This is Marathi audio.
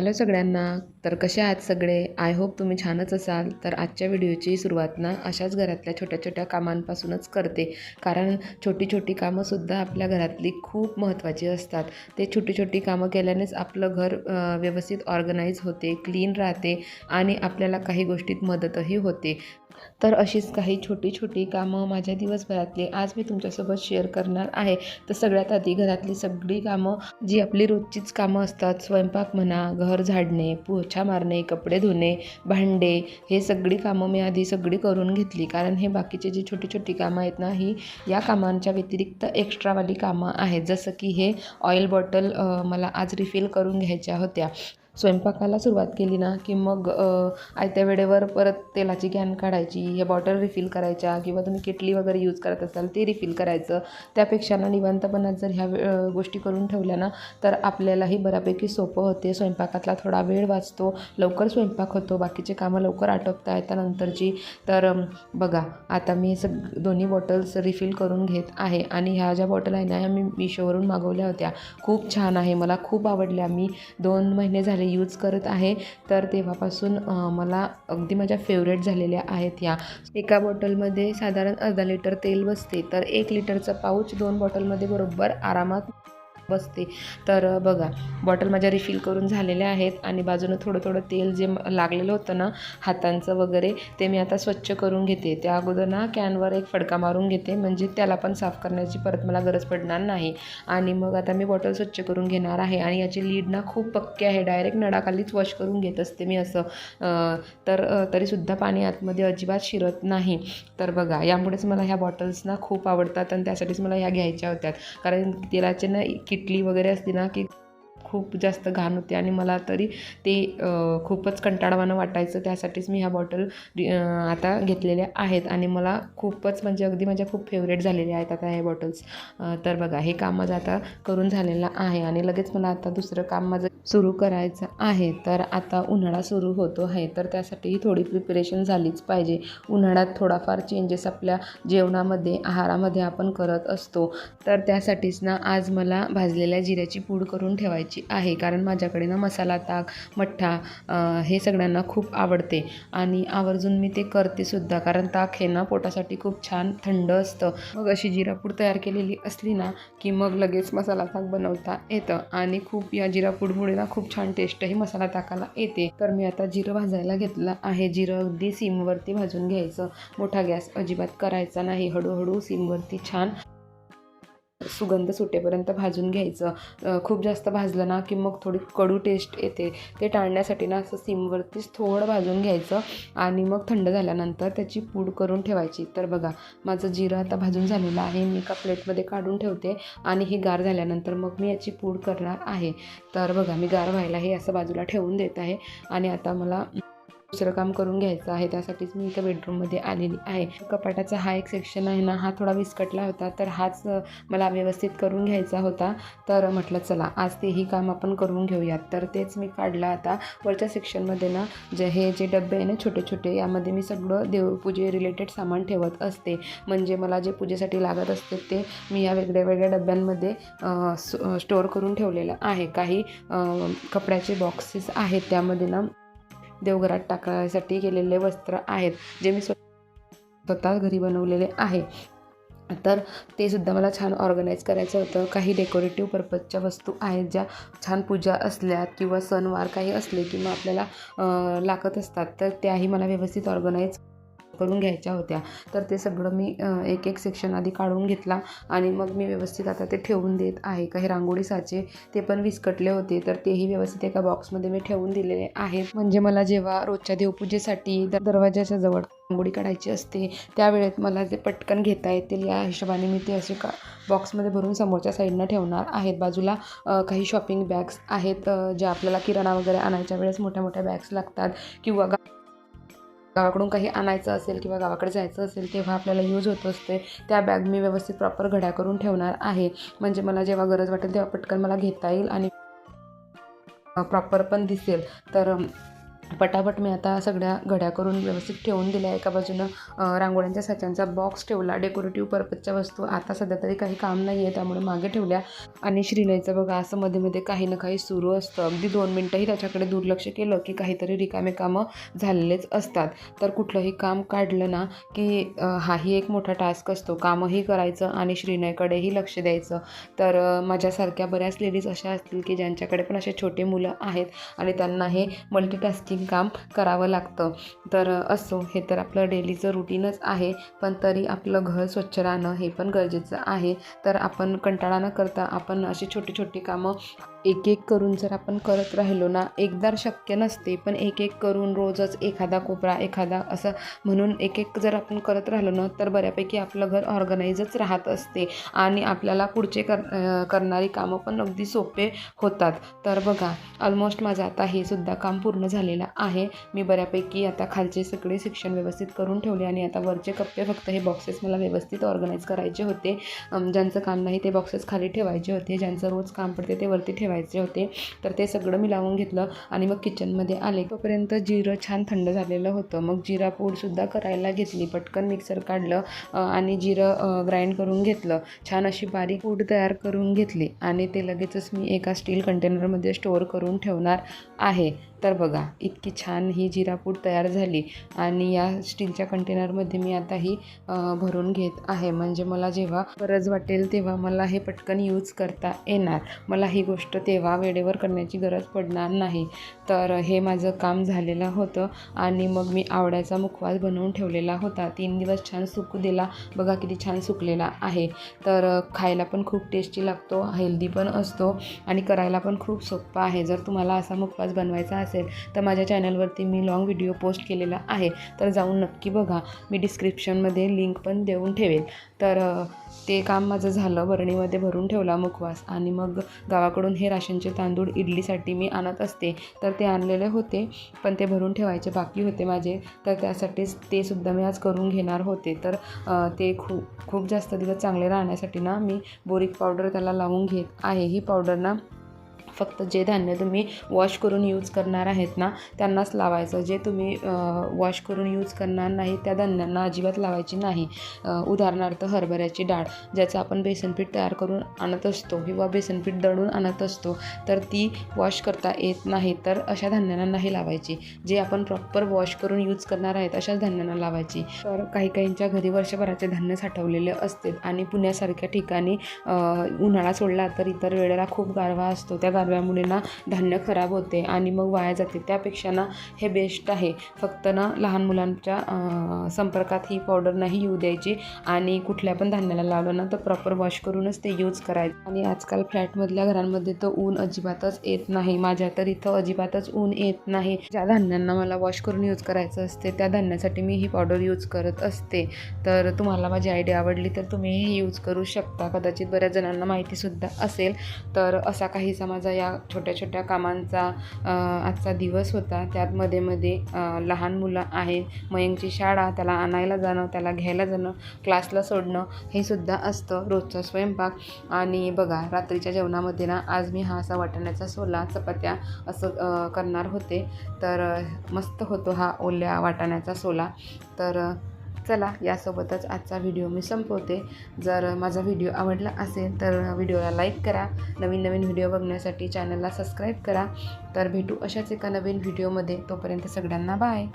हॅलो सगळ्यांना. तर कसे आहात सगळे? आय होप तुम्ही छानच असाल. तर आजच्या व्हिडिओची सुरुवात ना अशाच घरातल्या छोट्या छोट्या कामांपासूनच करते, कारण छोटी छोटी कामंसुद्धा आपल्या घरातली खूप महत्त्वाची असतात. ते छोटी छोटी कामं केल्यानेच आपलं घर व्यवस्थित ऑर्गनाईज होते, क्लीन राहते आणि आपल्याला काही गोष्टीत मदतही होते. तर अशीच काही छोटी छोटी कामं माझ्या दिवसभरातली आज मी तुमच्यासोबत शेअर करणार आहे. तर सगळ्यात आधी घरातली सगळी कामं जी आपली रोजचीच कामं असतात, स्वयंपाक म्हणा, घर झाडणे, पोछा मारणे, कपडे धुणे, भांडे, हे सगळी कामं मी आधी सगळी करून घेतली. कारण हे बाकीचे जी छोटी छोटी कामं आहेत ना, ही या कामांच्या व्यतिरिक्त एक्स्ट्रावाली कामं आहेत. जसं की हे ऑइल बॉटल मला आज रिफिल करून घ्यायच्या होत्या. स्वयंपाकाला सुरुवात केली ना की मग आयत्या वेळेवर परत तेलाची कॅन काढायची, हे बॉटल रिफिल करायच्या, किंवा तुम्ही किटली वगैरे यूज करत असाल ते रिफिल करायचं. त्यापेक्षा ना निवांतपणात जर ह्या गोष्टी करून ठेवल्या ना तर आपल्यालाही बऱ्यापैकी सोपं होते. स्वयंपाकातला थोडा वेळ वाचतो, लवकर स्वयंपाक होतो, बाकीचे कामं लवकर आटोपता येतात नंतरची. तर बघा आता मी दोन्ही बॉटल्स रिफिल करून घेत आहे. आणि ह्या ज्या बॉटल आहे ना ह्या मी मिशोवरून मागवल्या होत्या. खूप छान आहे, मला खूप आवडल्या. मी 2 महिने झाले यूज करत आहे. तर तेव्हापासून मला अगदी माझ्या फेवरेट झालेल्या आहेत ह्या. एका बॉटलमध्ये साधारण अर्धा लिटर तेल बसते, तर 1 लिटरचं पाऊच 2 बॉटलमध्ये बरोबर आरामात बसते. तर बघा बॉटल माझ्या रिफिल करून झालेल्या आहेत आणि बाजूनं थोडं थोडं तेल जे लागलेलं होतं ना हातांचं वगैरे, ते मी आता स्वच्छ करून घेते. त्या अगोदर ना कॅनवर एक फडका मारून घेते, म्हणजे त्याला पण साफ करण्याची परत मला गरज पडणार नाही. आणि मग आता मी बॉटल स्वच्छ करून घेणार आहे. आणि याची लीड ना खूप पक्की आहे, डायरेक्ट नळाखालीच वॉश करून घेत असते मी असं. तर तरीसुद्धा पाणी आतमध्ये अजिबात शिरत नाही. तर बघा यामुळेच मला ह्या बॉटल्स ना खूप आवडतात आणि त्यासाठीच मला ह्या घ्यायच्या होत्या. कारण तेलाचे ना किटली वगैरे असते ना की खूप जास्त घाण होते आणि मला तरी ते खूपच कंटाळवाणं वाटायचं. त्यासाठीच मी ह्या बॉटल आता घेतलेल्या आहेत आणि मला खूपच म्हणजे अगदी माझ्या खूप फेवरेट झालेल्या आहेत आता हे बॉटल्स. तर बघा हे काम माझं आता करून झालेलं आहे आणि लगेच मला आता दुसरं काम माझं सुरू करायचं आहे. तर आता उन्हाळा सुरू होतो आहे, तर त्यासाठीही थोडी प्रिपरेशन झालीच पाहिजे. उन्हाळ्यात थोडाफार चेंजेस आपल्या जेवणामध्ये, आहारामध्ये आपण करत असतो. तर त्यासाठीच ना आज मला भाजलेल्या जिऱ्याची पूड करून ठेवायची आहे. कारण माझ्याकडे ना मसाला ताक, मठ्ठा हे सगळ्यांना खूप आवडते आणि आवर्जून मी ते करते सुद्धा. कारण ताक हे ना पोटासाठी खूप छान थंड असतं. मग अशी जिरापूड तयार केलेली असली ना की मग लगेच मसाला ताक बनवता येतं आणि खूप या जिरापूडमुळे ना खूप छान टेस्टही मसाला ताकाला येते. तर मी आता जिरं भाजायला घेतलं आहे. जिरं अगदी सिमवरती भाजून घ्यायचं, मोठा गॅस अजिबात करायचा नाही, हळूहळू सिमवरती छान सुगंध सुटेपर्यंत भाजून घ्यायचं. खूप जास्त भाजलं ना की मग थोडी कडू टेस्ट येते. ते टाळण्यासाठी ना असं सिमवरतीच थोडं भाजून घ्यायचं आणि मग थंड झाल्यानंतर त्याची पूड करून ठेवायची. तर बघा माझं जिरं आता भाजून झालेलं आहे. मी एका प्लेटमध्ये काढून ठेवते आणि ही गार झाल्यानंतर मग मी याची पूड करणार आहे. तर बघा मी गार व्हायला हे असं बाजूला ठेवून देत आहे आणि आता मला दुसरं काम करून घ्यायचं आहे. त्यासाठीच मी इथं बेडरूममध्ये आलेली आहे. कपाटाचा हा एक सेक्शन आहे ना, हा थोडा विस्कटला होता, तर हाच मला व्यवस्थित करून घ्यायचा होता. तर म्हटलं चला आज तेही काम आपण करून घेऊयात. तर तेच मी काढलं. आता वरच्या सेक्शनमध्ये ना हे जे डबे आहे ना छोटे छोटे, यामध्ये मी सगळं देवपूजे रिलेटेड सामान ठेवत असते. म्हणजे मला जे पूजेसाठी लागत असते ते मी या वेगळ्या वेगळ्या डब्यांमध्ये स्टोअर करून ठेवलेलं आहे. काही कपड्याचे बॉक्सेस आहेत, त्यामध्ये ना देवघरात टाकण्यासाठी केलेले वस्त्र आहेत, जे मी स्वतः घरी बनवलेले आहे. तर ते सुद्धा मला छान ऑर्गनाईज करायचं होतं. काही डेकोरेटिव्ह पर्पजच्या वस्तू आहेत, ज्या छान पूजा असल्यात किंवा सणवार काही असले किंवा आपल्याला लागत असतात, तर त्याही मला व्यवस्थित ऑर्गनाईज करून घ्यायच्या होत्या. तर ते सगळं मी एक एक सेक्शन आधी काढून घेतला आणि मग मी व्यवस्थित आता ते ठेवून देत आहे. काही रांगोळी साचे ते पण विस्कटले होते, तर तेही व्यवस्थित एका बॉक्समध्ये मी ठेवून दिलेले आहेत. म्हणजे मला जेव्हा रोजच्या देवपूजेसाठी दरवाजाच्या जवळ रांगोळी काढायची असते त्यावेळेत मला ते पटकन घेता येतील या हिशोबाने मी ते असे बॉक्समध्ये भरून समोरच्या साईडनं ठेवणार आहेत. बाजूला काही शॉपिंग बॅग्स आहेत, ज्या आपल्याला किराणा वगैरे आणायच्या वेळेस मोठ्या मोठ्या बॅग्स लागतात, किंवा गावाकडून काही आणायचं असेल किंवा गावाकडे जायचं असेल तेव्हा आपल्याला यूज होत असते. त्या बॅग मी व्यवस्थित प्रॉपर घड्या करून ठेवणार आहे. म्हणजे मला जेव्हा गरज वाटेल तेव्हा पटकन मला घेता येईल आणि प्रॉपर पण दिसेल. तर पटापट मी आता सगळ्या घड्या करून व्यवस्थित ठेवून दिल्या. एका बाजूनं रांगोळ्यांच्या साच्यांचा बॉक्स ठेवला, डेकोरेटिव्ह पर्पजच्या वस्तू आता सध्या तरी काही काम नाही आहे त्यामुळे मागे ठेवल्या. आणि श्रीनयचं बघा असं मध्ये मध्ये काही ना काही सुरू असतं. अगदी 2 मिनटंही त्याच्याकडे दुर्लक्ष केलं की काहीतरी रिकामे कामं झालेलेच असतात. तर कुठलंही काम काढलं ना की हाही एक मोठा टास्क असतो, कामही करायचं आणि श्रीनयकडेही लक्ष द्यायचं. तर माझ्यासारख्या बऱ्याच लेडीज अशा असतील की ज्यांच्याकडे पण असे छोटे मुलं आहेत आणि त्यांना हे मल्टीटास्किंग काम करावं लागतं. तर असो, हे तर आपलं डेलीचं रुटीनच आहे, पण तरी आपलं घर स्वच्छ राहणं हे पण गरजेचं आहे. तर आपण कंटाळा न करता आपण अशी छोटी छोटी कामं एक एक करून जर आपण करत राहिलो ना, एकदा शक्य नसते पण एक एक करून रोजच एखादा कोपरा एखादा असं म्हणून एक एक जर आपण करत राहिलो ना तर बऱ्यापैकी आपलं घर ऑर्गनाईजच राहत असते आणि आपल्याला पुढचे करणारी कामं पण अगदी सोपे होतात. तर बघा ऑलमोस्ट माझं आता हे सुद्धा काम पूर्ण झालेलं आहे. मी बऱ्यापैकी आता खालचे सगळे सेक्शन व्यवस्थित करून ठेवले आणि आता वरचे कप्पे फक्त हे बॉक्सेस मला व्यवस्थित ऑर्गनाईज करायचे होते. ज्यांचं काम नाही ते बॉक्सेस खाली ठेवायचे होते, ज्यांचं रोज काम पडते ते वरती ठेवायचे होते. तर ते सगळं मी लावून घेतलं आणि मग किचनमध्ये आले. तोपर्यंत जिरं छान थंड झालेलं होतं. मग जिरा पूडसुद्धा करायला घेतली. पटकन मिक्सर काढलं आणि जिरं ग्राइंड करून घेतलं. छान अशी बारीक पूड तयार करून घेतली आणि ते लगेचच मी एका स्टील कंटेनरमध्ये स्टोअर करून ठेवणार आहे. तर बघा इतकी छान ही जिरापूड तयार झाली आणि या स्टीलच्या कंटेनरमध्ये मी आता ही भरून घेत आहे. म्हणजे मला जेव्हा गरज वाटेल तेव्हा मला हे पटकन यूज करता येणार. मला ही गोष्ट तेव्हा वेळेवर करण्याची गरज पडणार नाही. तर हे माझं काम झालेलं होतं आणि मग मी आवळ्याचा मुखवास बनवून ठेवलेला होता. 3 दिवस छान सुकू दिला. बघा किती छान सुकलेला आहे. तर खायला पण खूप टेस्टी लागतो, हेल्दी पण असतो आणि करायला पण खूप सोपं आहे. जर तुम्हाला असा मुखवास बनवायचा असेल तर माझ्या चॅनलवरती मी लॉंग व्हिडिओ पोस्ट केलेला आहे, तर जाऊन नक्की बघा. मी डिस्क्रिप्शनमध्ये लिंक पण देऊन ठेवेल. तर ते काम माझं झालं. बरणीमध्ये भरून ठेवला मुखवास आणि मग गावाकडून हे राशनचे तांदूळ इडलीसाठी मी आणत असते, तर ते आणलेले होते पण ते भरून ठेवायचे बाकी होते माझे. तर त्यासाठीच ते सुद्धा मी आज करून घेणार होते. तर ते खूप जास्त दिवस चांगले राहण्यासाठी ना मी बोरिक पावडर त्याला लावून घेत आहे. ही पावडर ना फक्त जे धान्य तुम्ही वॉश करून यूज करणार आहेत ना त्यांनाच लावायचं. जे तुम्ही वॉश करून यूज करणार नाही त्या धान्यांना अजिबात लावायची नाही. उदाहरणार्थ हरभऱ्याची डाळ ज्याचं आपण बेसनपीठ तयार करून आणत असतो किंवा बेसनपीठ दळून आणत असतो, तर ती वॉश करता येत नाही, तर अशा धान्यांना नाही लावायची. जे आपण प्रॉपर वॉश करून यूज करणार आहेत अशाच धान्यांना लावायची. तर काहींच्या घरी वर्षभराचे धान्य साठवलेले असते आणि पुण्यासारख्या ठिकाणी उन्हाळा सोडला तर इतर वेळेला खूप गारवा असतो. त्या गारव्यामुळे ना धान्य खराब होते आणि मग वाया जाते. त्यापेक्षा ना हे बेस्ट आहे. फक्त ना लहान मुलांच्या संपर्कात ही पावडर नाही येऊ द्यायची आणि कुठल्या पण धान्याला लावलं ना तर प्रॉपर वॉश करूनच ते यूज करायचं. आणि आजकाल फ्लॅटमधल्या घरांमध्ये तर ऊन अजिबातच येत नाही. माझ्या तर इथं अजिबातच ऊन येत नाही. ज्या धान्यांना मला वॉश करून यूज करायचं असते त्या धान्यासाठी मी ही पावडर यूज करत असते. तर तुम्हाला माझी आयडिया आवडली तर तुम्हीही यूज करू शकता. कदाचित बऱ्याच जणांना माहितीसुद्धा असेल. तर असा काहीसा माझा या छोट्या छोट्या कामांचा आजचा दिवस होता. त्यात मध्ये मध्ये लहान मुलं आहे, मयंकची शाळा, त्याला आणायला जाणं, त्याला घ्यायला जाणं, क्लासला सोडणं, हे सुद्धा असतं. रोजचा स्वयंपाक. आणि बघा रात्रीच्या जेवणामध्ये ना आज मी हा असा वाटाण्याचा सोला चपात्या असं करणार होते. तर मस्त होतो हा ओल्या वाटाण्याचा सोला. तर चला यासोबतच आजचा व्हिडिओ मी संपवते. जर माझा व्हिडिओ आवडला असेल तर व्हिडिओला लाईक करा. नवीन नवीन व्हिडिओ बघण्यासाठी चॅनलला सबस्क्राईब करा. तर भेटू अशाच एका नवीन व्हिडिओमध्ये. तोपर्यंत सगळ्यांना बाय.